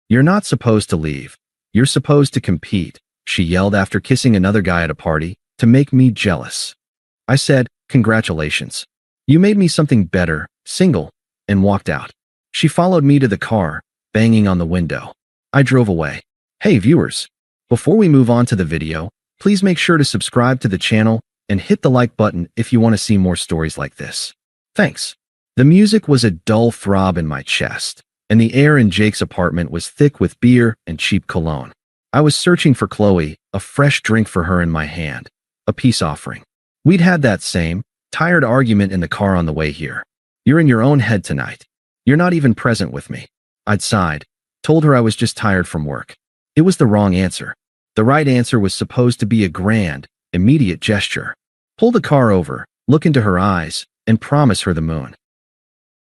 You're not supposed to leave. You're supposed to compete, she yelled after kissing another guy at a party, to make me jealous. I said, congratulations. You made me something better, single, and walked out. She followed me to the car, banging on the window. I drove away. Hey viewers, before we move on to the video, please make sure to subscribe to the channel and hit the like button if you want to see more stories like this. Thanks. The music was a dull throb in my chest, and the air in Jake's apartment was thick with beer and cheap cologne. I was searching for Chloe, a fresh drink for her in my hand, a peace offering. We'd had that same, tired argument in the car on the way here. You're in your own head tonight. You're not even present with me. I'd sighed, told her I was just tired from work. It was the wrong answer. The right answer was supposed to be a grand, immediate gesture. Pull the car over, look into her eyes, and promise her the moon.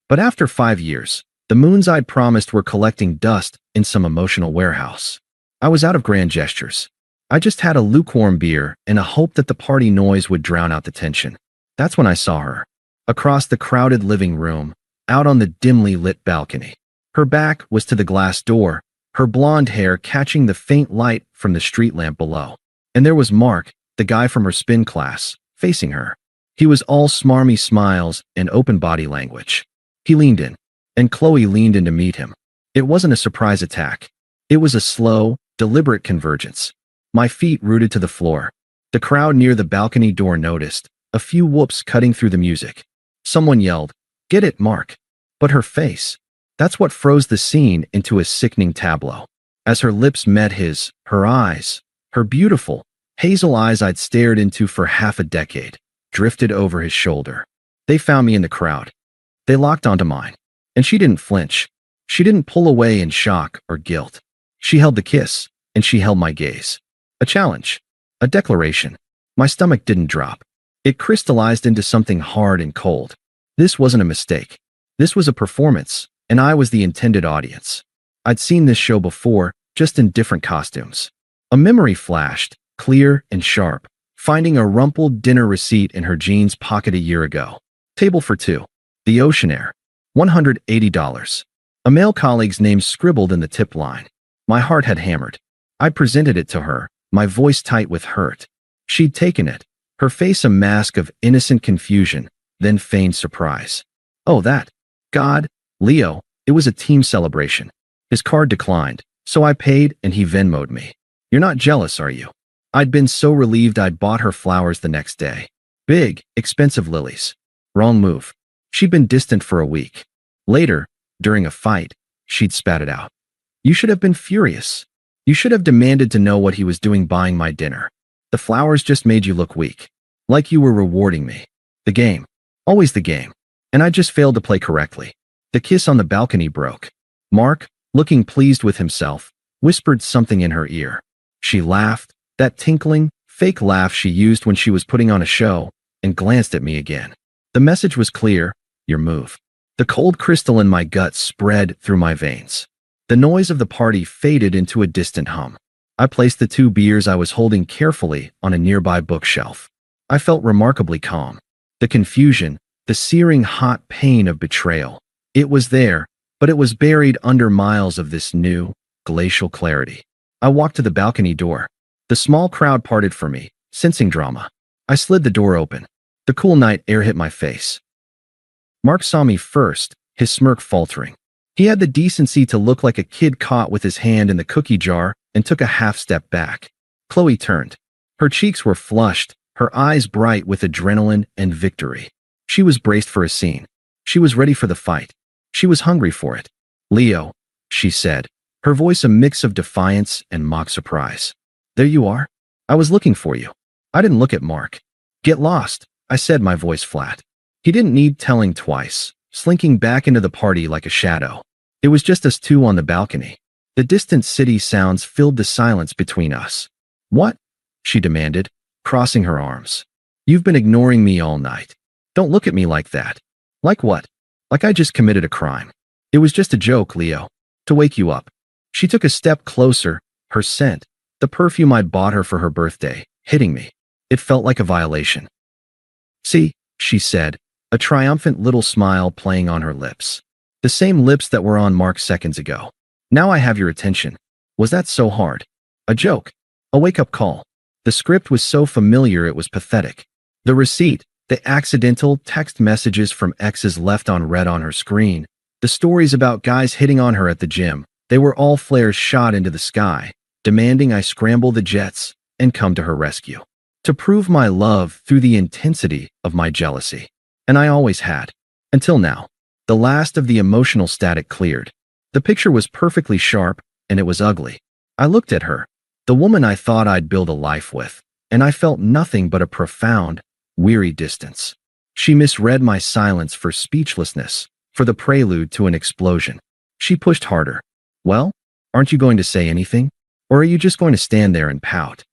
But after 5 years, the moons I'd promised were collecting dust in some emotional warehouse. I was out of grand gestures. I just had a lukewarm beer and a hope that the party noise would drown out the tension. That's when I saw her. Across the crowded living room, out on the dimly lit balcony. Her back was to the glass door, her blonde hair catching the faint light from the street lamp below. And there was Mark, the guy from her spin class, facing her. He was all smarmy smiles and open body language. He leaned in, and Chloe leaned in to meet him. It wasn't a surprise attack. It was a slow, deliberate convergence. My feet rooted to the floor. The crowd near the balcony door noticed, a few whoops cutting through the music. Someone yelled, "Get it, Mark." But her face, that's what froze the scene into a sickening tableau. As her lips met his, her eyes, her beautiful, hazel eyes I'd stared into for half a decade, drifted over his shoulder. They found me in the crowd. They locked onto mine. And she didn't flinch. She didn't pull away in shock or guilt. She held the kiss, and she held my gaze. A challenge. A declaration. My stomach didn't drop. It crystallized into something hard and cold. This wasn't a mistake. This was a performance, and I was the intended audience. I'd seen this show before, just in different costumes. A memory flashed, clear and sharp, finding a rumpled dinner receipt in her jeans pocket a year ago. Table for two. The Oceanair. $180. A male colleague's name scribbled in the tip line. My heart had hammered. I presented it to her, my voice tight with hurt. She'd taken it, her face a mask of innocent confusion, then feigned surprise. Oh, that. God, Leo, it was a team celebration. His card declined, so I paid and he Venmo'd me. You're not jealous, are you? I'd been so relieved I'd bought her flowers the next day. Big, expensive lilies. Wrong move. She'd been distant for a week. Later, during a fight, she'd spat it out. You should have been furious. You should have demanded to know what he was doing buying my dinner. The flowers just made you look weak. Like you were rewarding me. The game. Always the game. And I just failed to play correctly. The kiss on the balcony broke. Mark, looking pleased with himself, whispered something in her ear. She laughed, that tinkling, fake laugh she used when she was putting on a show, and glanced at me again. The message was clear, your move. The cold crystal in my gut spread through my veins. The noise of the party faded into a distant hum. I placed the 2 beers I was holding carefully on a nearby bookshelf. I felt remarkably calm. The confusion, the searing hot pain of betrayal. It was there, but it was buried under miles of this new, glacial clarity. I walked to the balcony door. The small crowd parted for me, sensing drama. I slid the door open. The cool night air hit my face. Mark saw me first, his smirk faltering. He had the decency to look like a kid caught with his hand in the cookie jar and took a half step back. Chloe turned. Her cheeks were flushed, her eyes bright with adrenaline and victory. She was braced for a scene. She was ready for the fight. She was hungry for it. Leo, she said, her voice a mix of defiance and mock surprise. There you are. I was looking for you. I didn't look at Mark. Get lost, I said, my voice flat. He didn't need telling twice, slinking back into the party like a shadow. It was just us two on the balcony. The distant city sounds filled the silence between us. What? She demanded, crossing her arms. You've been ignoring me all night. Don't look at me like that. Like what? Like I just committed a crime. It was just a joke, Leo. To wake you up. She took a step closer, her scent, the perfume I'd bought her for her birthday, hitting me. It felt like a violation. See, she said, a triumphant little smile playing on her lips. The same lips that were on Mark seconds ago. Now I have your attention. Was that so hard? A joke? A wake-up call? The script was so familiar it was pathetic. The receipt, the accidental text messages from exes left unread on her screen, the stories about guys hitting on her at the gym, they were all flares shot into the sky, demanding I scramble the jets and come to her rescue. To prove my love through the intensity of my jealousy. And I always had. Until now. The last of the emotional static cleared. The picture was perfectly sharp, and it was ugly. I looked at her, the woman I thought I'd build a life with, and I felt nothing but a profound, weary distance. She misread my silence for speechlessness, for the prelude to an explosion. She pushed harder. Well, aren't you going to say anything? Or are you just going to stand there and pout?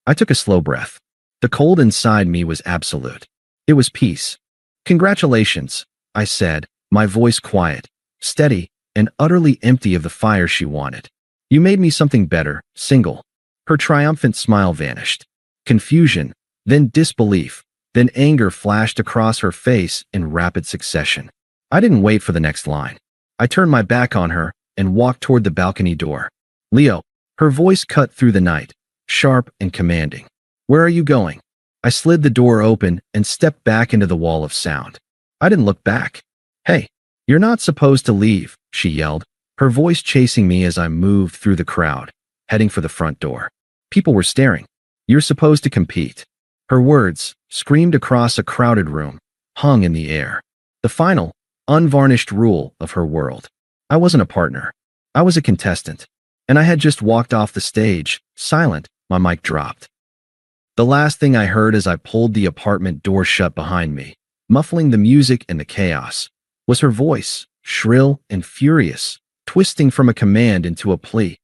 I took a slow breath. The cold inside me was absolute. It was peace. Congratulations, I said, my voice quiet, steady, and utterly empty of the fire she wanted. You made me something better, single. Her triumphant smile vanished. Confusion, then disbelief, then anger flashed across her face in rapid succession. I didn't wait for the next line. I turned my back on her and walked toward the balcony door. Leo, her voice cut through the night, sharp and commanding. Where are you going? I slid the door open and stepped back into the wall of sound. I didn't look back. Hey, you're not supposed to leave, she yelled, her voice chasing me as I moved through the crowd, heading for the front door. People were staring. You're supposed to compete. Her words, screamed across a crowded room, hung in the air. The final, unvarnished rule of her world. I wasn't a partner. I was a contestant. And I had just walked off the stage, silent, my mic dropped. The last thing I heard as I pulled the apartment door shut behind me, muffling the music and the chaos, was her voice, shrill and furious, twisting from a command into a plea.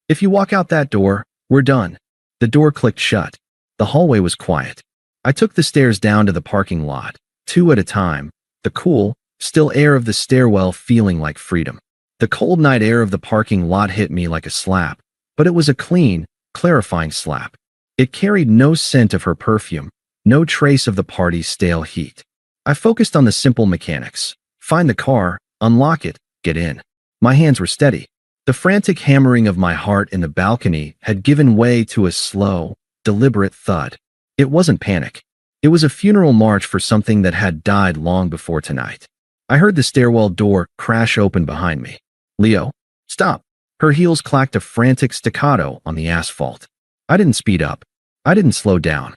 If you walk out that door, we're done. The door clicked shut. The hallway was quiet. I took the stairs down to the parking lot, 2 at a time, the cool, still air of the stairwell feeling like freedom. The cold night air of the parking lot hit me like a slap, but it was a clean, clarifying slap. It carried no scent of her perfume, no trace of the party's stale heat. I focused on the simple mechanics. Find the car, unlock it, get in. My hands were steady. The frantic hammering of my heart in the balcony had given way to a slow, deliberate thud. It wasn't panic. It was a funeral march for something that had died long before tonight. I heard the stairwell door crash open behind me. Leo, stop. Her heels clacked a frantic staccato on the asphalt. I didn't speed up. I didn't slow down.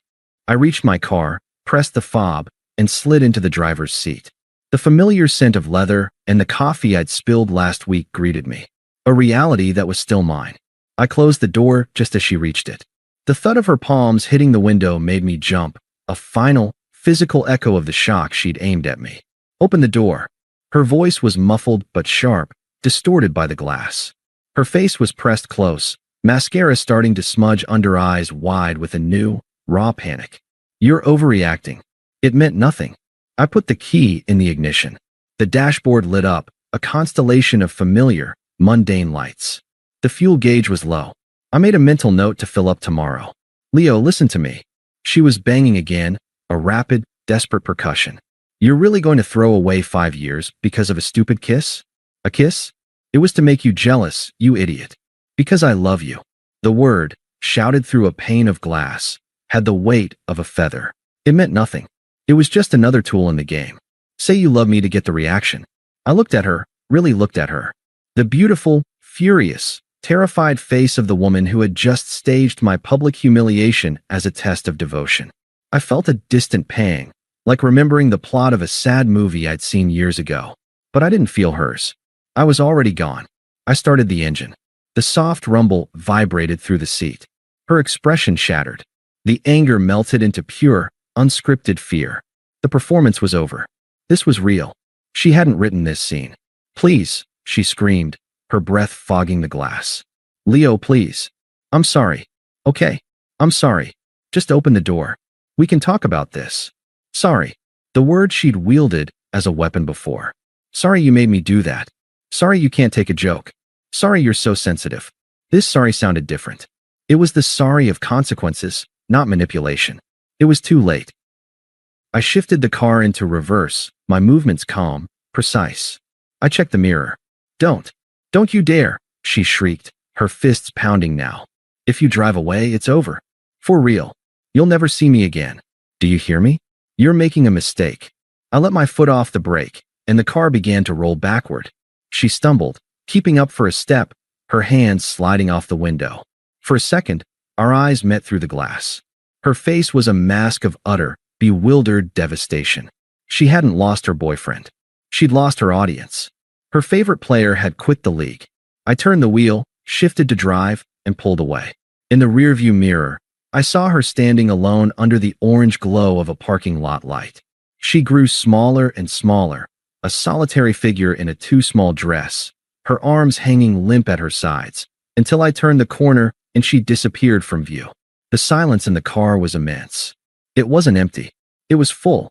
I reached my car, pressed the fob, and slid into the driver's seat. The familiar scent of leather and the coffee I'd spilled last week greeted me. A reality that was still mine. I closed the door just as she reached it. The thud of her palms hitting the window made me jump, a final, physical echo of the shock she'd aimed at me. Open the door. Her voice was muffled but sharp, distorted by the glass. Her face was pressed close, mascara starting to smudge under eyes wide with a new, raw panic. You're overreacting. It meant nothing. I put the key in the ignition. The dashboard lit up, a constellation of familiar, mundane lights. The fuel gauge was low. I made a mental note to fill up tomorrow. Leo, listen to me. She was banging again, a rapid, desperate percussion. You're really going to throw away 5 years because of a stupid kiss? A kiss? It was to make you jealous, you idiot. Because I love you. The word, shouted through a pane of glass, had the weight of a feather. It meant nothing. It was just another tool in the game. Say you love me to get the reaction. I looked at her, really looked at her. The beautiful, furious, terrified face of the woman who had just staged my public humiliation as a test of devotion. I felt a distant pang, like remembering the plot of a sad movie I'd seen years ago. But I didn't feel hers. I was already gone. I started the engine. The soft rumble vibrated through the seat. Her expression shattered. The anger melted into pure, unscripted fear. The performance was over. This was real. She hadn't written this scene. Please, she screamed, her breath fogging the glass. Leo, please. I'm sorry. Okay. I'm sorry. Just open the door. We can talk about this. Sorry. The word she'd wielded as a weapon before. Sorry you made me do that. Sorry you can't take a joke. Sorry you're so sensitive. This sorry sounded different. It was the sorry of consequences, not manipulation. It was too late. I shifted the car into reverse, my movements calm, precise. I checked the mirror. Don't you dare, she shrieked, her fists pounding now. If you drive away, it's over. For real. You'll never see me again. Do you hear me? You're making a mistake. I let my foot off the brake, and the car began to roll backward. She stumbled, keeping up for a step, her hands sliding off the window. For a second, our eyes met through the glass. Her face was a mask of utter, bewildered devastation. She hadn't lost her boyfriend. She'd lost her audience. Her favorite player had quit the league. I turned the wheel, shifted to drive, and pulled away. In the rearview mirror, I saw her standing alone under the orange glow of a parking lot light. She grew smaller and smaller, a solitary figure in a too small dress, her arms hanging limp at her sides, until I turned the corner and she disappeared from view. The silence in the car was immense. It wasn't empty. It was full.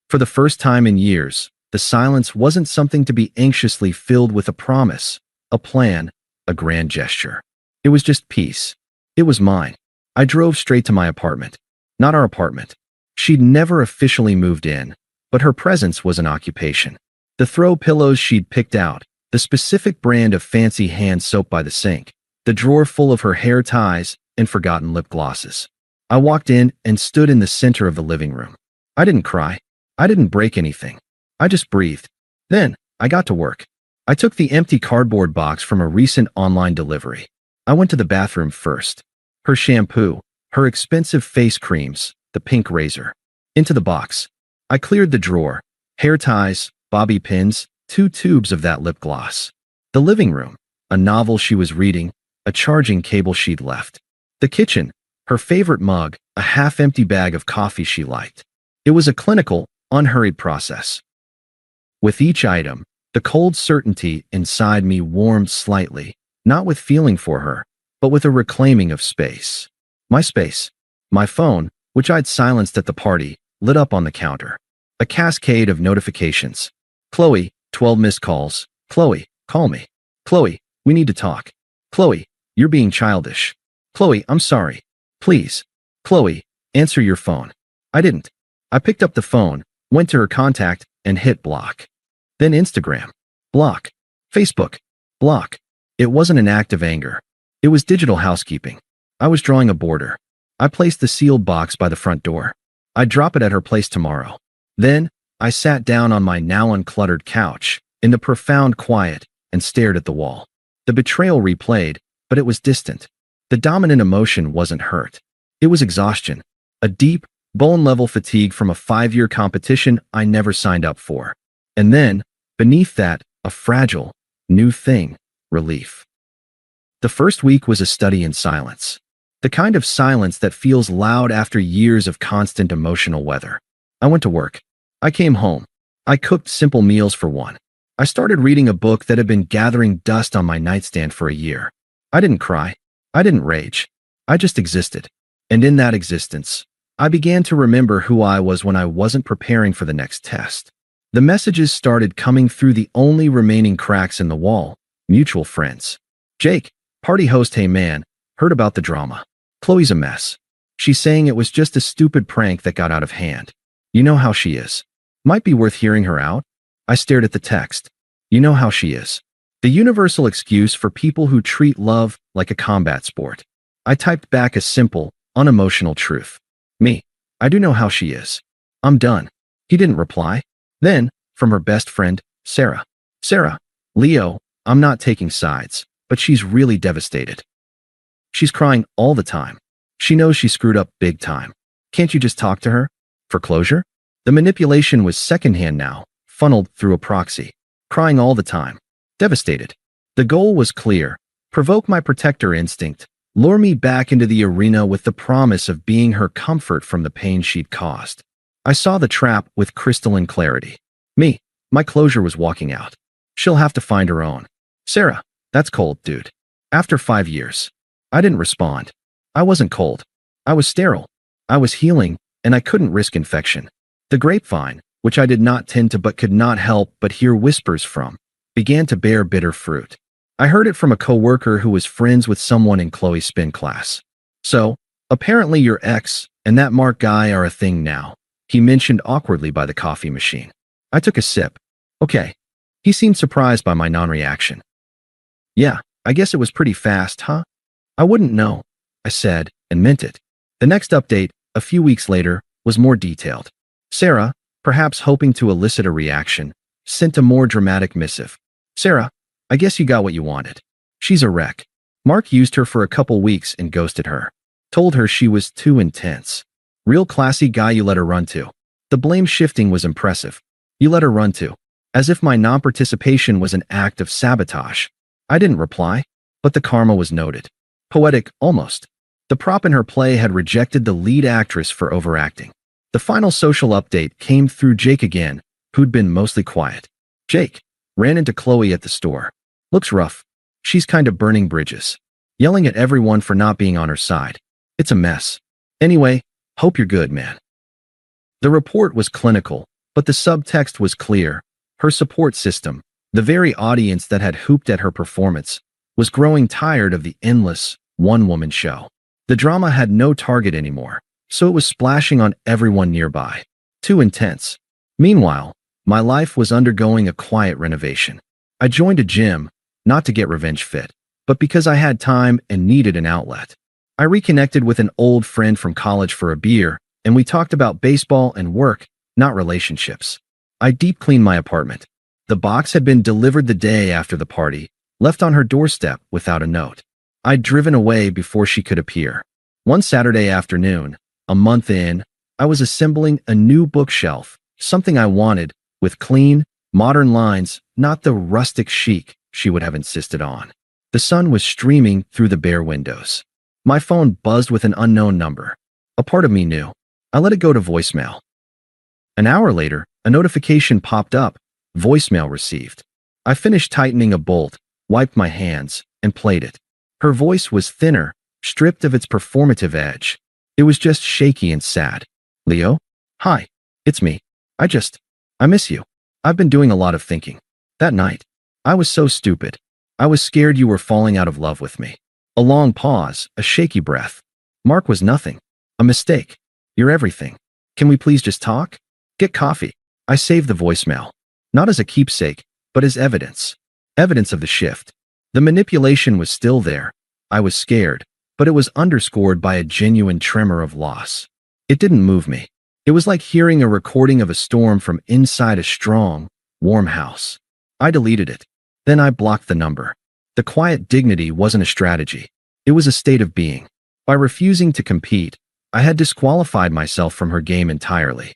For the first time in years, the silence wasn't something to be anxiously filled with a promise, a plan, a grand gesture. It was just peace. It was mine. I drove straight to my apartment. Not our apartment. She'd never officially moved in, but her presence was an occupation. The throw pillows she'd picked out, the specific brand of fancy hand soap by the sink, the drawer full of her hair ties and forgotten lip glosses. I walked in and stood in the center of the living room. I didn't cry. I didn't break anything. I just breathed. Then, I got to work. I took the empty cardboard box from a recent online delivery. I went to the bathroom first. Her shampoo, her expensive face creams, the pink razor. Into the box. I cleared the drawer. Hair ties, bobby pins, 2 tubes of that lip gloss. The living room, a novel she was reading, a charging cable she'd left. The kitchen, her favorite mug, a half-empty bag of coffee she liked. It was a clinical, unhurried process. With each item, the cold certainty inside me warmed slightly, not with feeling for her, but with a reclaiming of space. My space. My phone, which I'd silenced at the party, lit up on the counter. A cascade of notifications. Chloe, 12 missed calls. Chloe, call me. Chloe, we need to talk. Chloe, you're being childish. Chloe, I'm sorry. Please. Chloe, answer your phone. I didn't. I picked up the phone, went to her contact, and hit block. Then Instagram. Block. Facebook. Block. It wasn't an act of anger. It was digital housekeeping. I was drawing a border. I placed the sealed box by the front door. I'd drop it at her place tomorrow. Then, I sat down on my now uncluttered couch, in the profound quiet, and stared at the wall. The betrayal replayed, but it was distant. The dominant emotion wasn't hurt. It was exhaustion. A deep, bone-level fatigue from a 5-year competition I never signed up for. And then, beneath that, a fragile, new thing, relief. The first week was a study in silence. The kind of silence that feels loud after years of constant emotional weather. I went to work. I came home. I cooked simple meals for one. I started reading a book that had been gathering dust on my nightstand for a year. I didn't cry. I didn't rage. I just existed. And in that existence, I began to remember who I was when I wasn't preparing for the next test. The messages started coming through the only remaining cracks in the wall. Mutual friends. Jake, party host. Hey man, heard about the drama. Chloe's a mess. She's saying it was just a stupid prank that got out of hand. You know how she is. Might be worth hearing her out. I stared at the text. You know how she is. The universal excuse for people who treat love like a combat sport. I typed back a simple, unemotional truth. Me. I do know how she is. I'm done. He didn't reply. Then, from her best friend, Sarah. Sarah. Leo, I'm not taking sides, but she's really devastated. She's crying all the time. She knows she screwed up big time. Can't you just talk to her? For closure? The manipulation was secondhand now, funneled through a proxy. Crying all the time. Devastated. The goal was clear. Provoke my protector instinct. Lure me back into the arena with the promise of being her comfort from the pain she'd caused. I saw the trap with crystalline clarity. Me. My closure was walking out. She'll have to find her own. Sarah. That's cold, dude. After 5 years. I didn't respond. I wasn't cold. I was sterile. I was healing, and I couldn't risk infection. The grapevine, which I did not tend to but could not help but hear whispers from, began to bear bitter fruit. I heard it from a coworker who was friends with someone in Chloe's spin class. So, apparently your ex and that Mark guy are a thing now, he mentioned awkwardly by the coffee machine. I took a sip. Okay. He seemed surprised by my non-reaction. Yeah, I guess it was pretty fast, huh? I wouldn't know, I said, and meant it. The next update, a few weeks later, was more detailed. Sarah, perhaps hoping to elicit a reaction, sent a more dramatic missive. Sarah, I guess you got what you wanted. She's a wreck. Mark used her for a couple weeks and ghosted her. Told her she was too intense. Real classy guy you let her run to. The blame shifting was impressive. You let her run to. As if my non-participation was an act of sabotage. I didn't reply, but the karma was noted. Poetic, almost. The prop in her play had rejected the lead actress for overacting. The final social update came through Jake again, who'd been mostly quiet. Jake ran into Chloe at the store. Looks rough. She's kind of burning bridges. Yelling at everyone for not being on her side. It's a mess. Anyway, hope you're good, man. The report was clinical, but the subtext was clear. Her support system, the very audience that had hooped at her performance, was growing tired of the endless, one-woman show. The drama had no target anymore, so it was splashing on everyone nearby. Too intense. Meanwhile, my life was undergoing a quiet renovation. I joined a gym, not to get revenge fit, but because I had time and needed an outlet. I reconnected with an old friend from college for a beer, and we talked about baseball and work, not relationships. I deep cleaned my apartment. The box had been delivered the day after the party, left on her doorstep without a note. I'd driven away before she could appear. One Saturday afternoon, a month in, I was assembling a new bookshelf, something I wanted, with clean, modern lines, not the rustic chic she would have insisted on. The sun was streaming through the bare windows. My phone buzzed with an unknown number. A part of me knew. I let it go to voicemail. An hour later, a notification popped up. Voicemail received. I finished tightening a bolt, wiped my hands, and played it. Her voice was thinner, stripped of its performative edge. It was just shaky and sad. Leo? Hi. It's me. I miss you. I've been doing a lot of thinking. That night, I was so stupid. I was scared you were falling out of love with me. A long pause, a shaky breath. Mark was nothing. A mistake. You're everything. Can we please just talk? Get coffee. I saved the voicemail. Not as a keepsake, but as evidence. Evidence of the shift. The manipulation was still there. I was scared, but it was underscored by a genuine tremor of loss. It didn't move me. It was like hearing a recording of a storm from inside a strong, warm house. I deleted it. Then I blocked the number. The quiet dignity wasn't a strategy. It was a state of being. By refusing to compete, I had disqualified myself from her game entirely.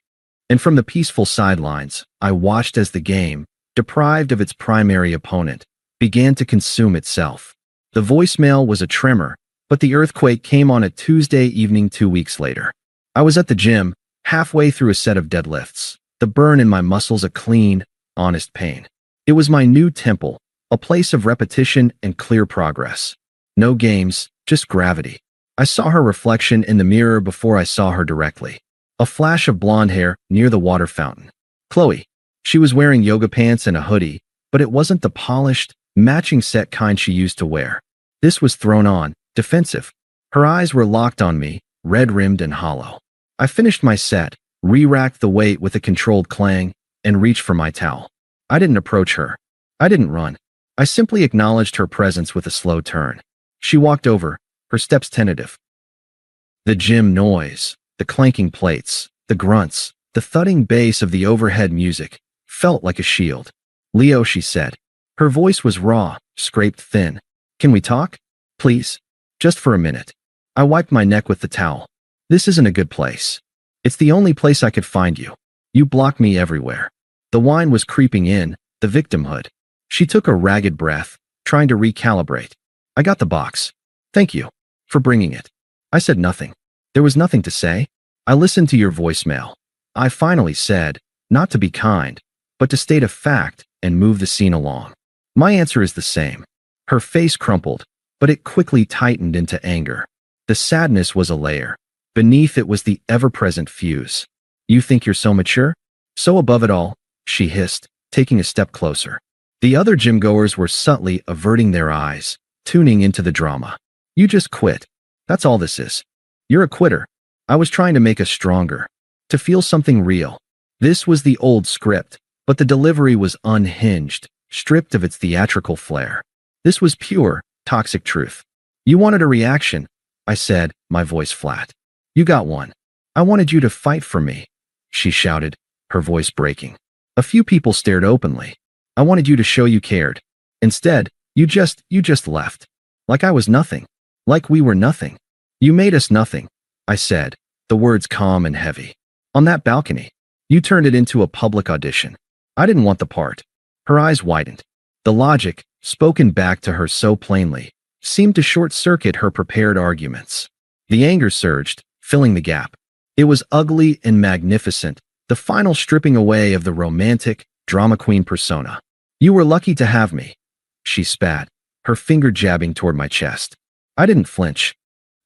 And from the peaceful sidelines, I watched as the game, deprived of its primary opponent, began to consume itself. The voicemail was a tremor, but the earthquake came on a Tuesday evening 2 weeks later. I was at the gym, halfway through a set of deadlifts, the burn in my muscles a clean, honest pain. It was my new temple, a place of repetition and clear progress. No games, just gravity. I saw her reflection in the mirror before I saw her directly. A flash of blonde hair near the water fountain. Chloe. She was wearing yoga pants and a hoodie, but it wasn't the polished, matching set kind she used to wear. This was thrown on, defensive. Her eyes were locked on me, red-rimmed and hollow. I finished my set, re-racked the weight with a controlled clang, and reached for my towel. I didn't approach her. I didn't run. I simply acknowledged her presence with a slow turn. She walked over, her steps tentative. The gym noise, the clanking plates, the grunts, the thudding bass of the overhead music, felt like a shield. Leo, she said. Her voice was raw, scraped thin. Can we talk? Please. Just for a minute. I wiped my neck with the towel. This isn't a good place. It's the only place I could find you. You block me everywhere. The wine was creeping in, the victimhood. She took a ragged breath, trying to recalibrate. I got the box. Thank you for bringing it. I said nothing. There was nothing to say. I listened to your voicemail. I finally said, not to be kind, but to state a fact and move the scene along. My answer is the same. Her face crumpled, but it quickly tightened into anger. The sadness was a layer. Beneath it was the ever-present fuse. You think you're so mature? So above it all, she hissed, taking a step closer. The other gym-goers were subtly averting their eyes, tuning into the drama. You just quit. That's all this is. You're a quitter. I was trying to make us stronger. To feel something real. This was the old script, but the delivery was unhinged, stripped of its theatrical flair. This was pure, Toxic truth. You wanted a reaction, I said, my voice flat. You got one. I wanted you to fight for me, she shouted, her voice breaking. A few people stared openly. I wanted you to show you cared. Instead, you just left. Like I was nothing. Like we were nothing. You made us nothing, I said, the words calm and heavy. On that balcony, you turned it into a public audition. I didn't want the part. Her eyes widened. The logic, spoken back to her so plainly, seemed to short-circuit her prepared arguments. The anger surged, filling the gap. It was ugly and magnificent, the final stripping away of the romantic, drama queen persona. You were lucky to have me, she spat, her finger jabbing toward my chest. I didn't flinch.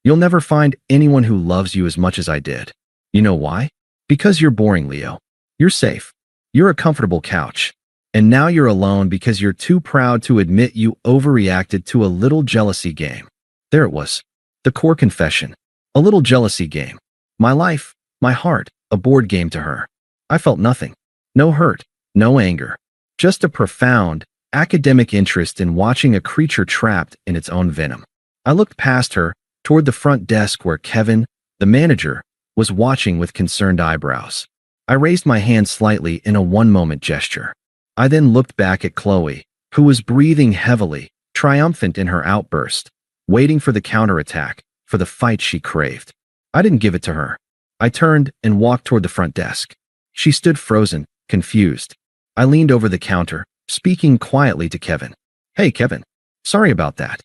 You'll never find anyone who loves you as much as I did. You know why? Because you're boring, Leo. You're safe. You're a comfortable couch. And now you're alone because you're too proud to admit you overreacted to a little jealousy game. There it was. The core confession. A little jealousy game. My life, my heart, a board game to her. I felt nothing. No hurt, no anger. Just a profound, academic interest in watching a creature trapped in its own venom. I looked past her, toward the front desk where Kevin, the manager, was watching with concerned eyebrows. I raised my hand slightly in a one-moment gesture. I then looked back at Chloe, who was breathing heavily, triumphant in her outburst, waiting for the counterattack, for the fight she craved. I didn't give it to her. I turned and walked toward the front desk. She stood frozen, confused. I leaned over the counter, speaking quietly to Kevin. Hey, Kevin. Sorry about that.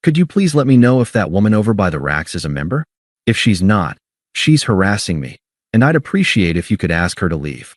Could you please let me know if that woman over by the racks is a member? If she's not, she's harassing me, and I'd appreciate if you could ask her to leave.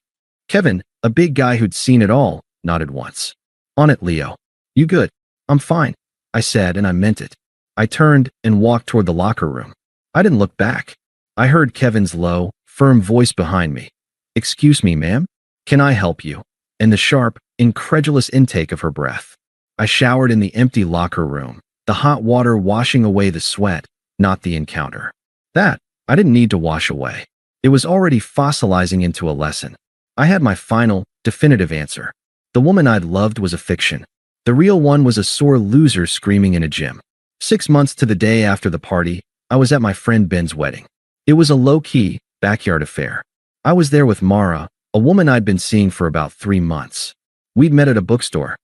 Kevin, a big guy who'd seen it all, nodded once. On it, Leo. You good? I'm fine, I said, and I meant it. I turned and walked toward the locker room. I didn't look back. I heard Kevin's low, firm voice behind me. Excuse me, ma'am? Can I help you? And the sharp, incredulous intake of her breath. I showered in the empty locker room, the hot water washing away the sweat, not the encounter. That, I didn't need to wash away. It was already fossilizing into a lesson. I had my final, definitive answer. The woman I'd loved was a fiction. The real one was a sore loser screaming in a gym. 6 months to the day after the party, I was at my friend Ben's wedding. It was a low-key, backyard affair. I was there with Mara, a woman I'd been seeing for about 3 months. We'd met at a bookstore.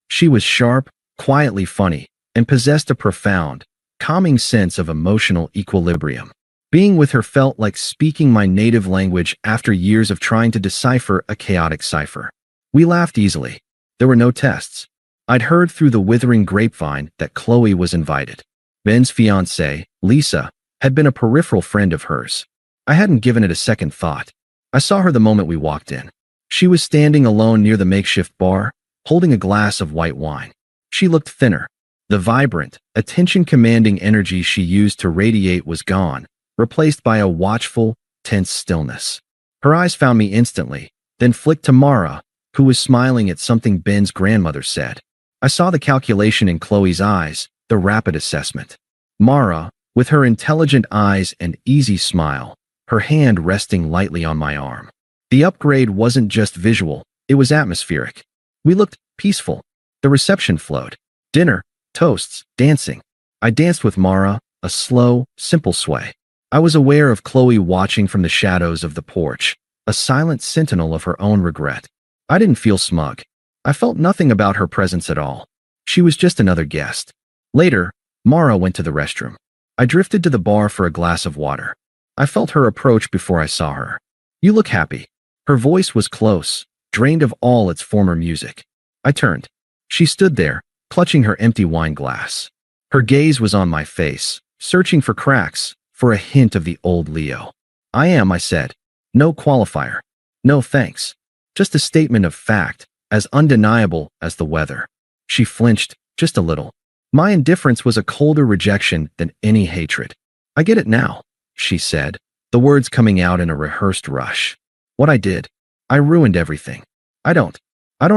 She was sharp, quietly funny, and possessed a profound, calming sense of emotional equilibrium. Being with her felt like speaking my native language after years of trying to decipher a chaotic cipher. We laughed easily. There were no tests. I'd heard through the withering grapevine that Chloe was invited. Ben's fiancée, Lisa, had been a peripheral friend of hers. I hadn't given it a second thought. I saw her the moment we walked in. She was standing alone near the makeshift bar, holding a glass of white wine. She looked thinner. The vibrant, attention-commanding energy she used to radiate was gone, replaced by a watchful, tense stillness. Her eyes found me instantly, then flicked to Mara, who was smiling at something Ben's grandmother said. I saw the calculation in Chloe's eyes, the rapid assessment. Mara, with her intelligent eyes and easy smile, her hand resting lightly on my arm. The upgrade wasn't just visual, it was atmospheric. We looked peaceful. The reception flowed. Dinner, toasts, dancing. I danced with Mara, a slow, simple sway. I was aware of Chloe watching from the shadows of the porch, a silent sentinel of her own regret. I didn't feel smug. I felt nothing about her presence at all. She was just another guest. Later, Mara went to the restroom. I drifted to the bar for a glass of water. I felt her approach before I saw her. You look happy. Her voice was close, drained of all its former music. I turned. She stood there, clutching her empty wine glass. Her gaze was on my face, searching for cracks, for a hint of the old Leo. I said. No qualifier. No thanks. Just a statement of fact, as undeniable as the weather. She flinched, just a little. My indifference was a colder rejection than any hatred. I get it now, she said, the words coming out in a rehearsed rush. What I did. I ruined everything. I don't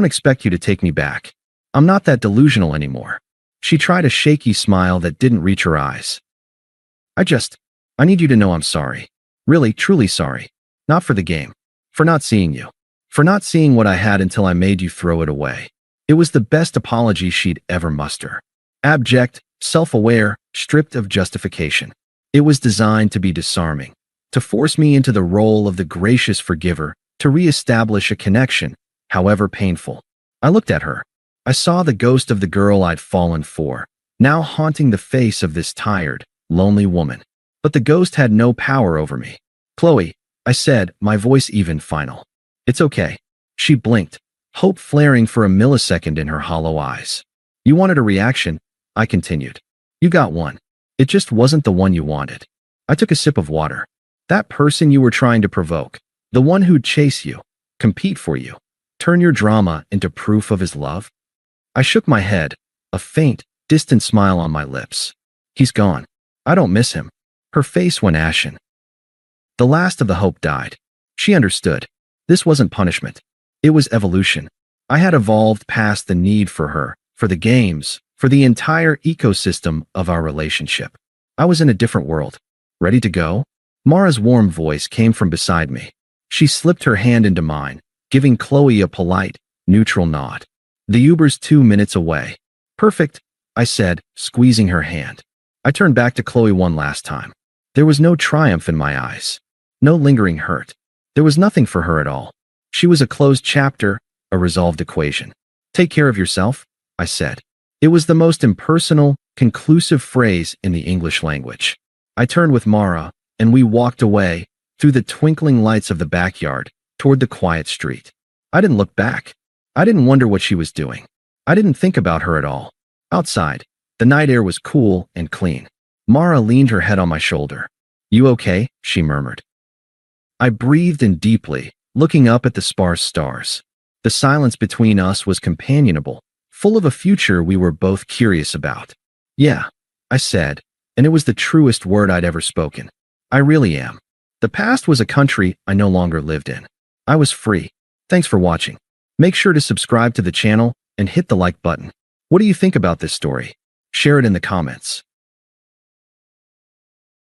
expect you to take me back. I'm not that delusional anymore. She tried a shaky smile that didn't reach her eyes. I need you to know I'm sorry. Really, truly sorry. Not for the game. For not seeing you. For not seeing what I had until I made you throw it away. It was the best apology she'd ever muster. Abject, self-aware, stripped of justification. It was designed to be disarming, to force me into the role of the gracious forgiver, to re-establish a connection, however painful. I looked at her. I saw the ghost of the girl I'd fallen for, now haunting the face of this tired, lonely woman. But the ghost had no power over me. "Chloe," I said, my voice even final. "It's okay." She blinked, hope flaring for a millisecond in her hollow eyes. "You wanted a reaction," I continued. "You got one. It just wasn't the one you wanted." I took a sip of water. "That person you were trying to provoke, the one who'd chase you, compete for you, turn your drama into proof of his love?" I shook my head, a faint, distant smile on my lips. "He's gone. I don't miss him." Her face went ashen. The last of the hope died. She understood. This wasn't punishment. It was evolution. I had evolved past the need for her, for the games, for the entire ecosystem of our relationship. I was in a different world. "Ready to go?" Mara's warm voice came from beside me. She slipped her hand into mine, giving Chloe a polite, neutral nod. "The Uber's 2 minutes away." "Perfect," I said, squeezing her hand. I turned back to Chloe one last time. There was no triumph in my eyes. No lingering hurt. There was nothing for her at all. She was a closed chapter, a resolved equation. "Take care of yourself," I said. It was the most impersonal, conclusive phrase in the English language. I turned with Mara, and we walked away, through the twinkling lights of the backyard, toward the quiet street. I didn't look back. I didn't wonder what she was doing. I didn't think about her at all. Outside, the night air was cool and clean. Mara leaned her head on my shoulder. "You okay?" she murmured. I breathed in deeply, looking up at the sparse stars. The silence between us was companionable, full of a future we were both curious about. "Yeah," I said, and it was the truest word I'd ever spoken. "I really am." The past was a country I no longer lived in. I was free. Thanks for watching. Make sure to subscribe to the channel and hit the like button. What do you think about this story? Share it in the comments.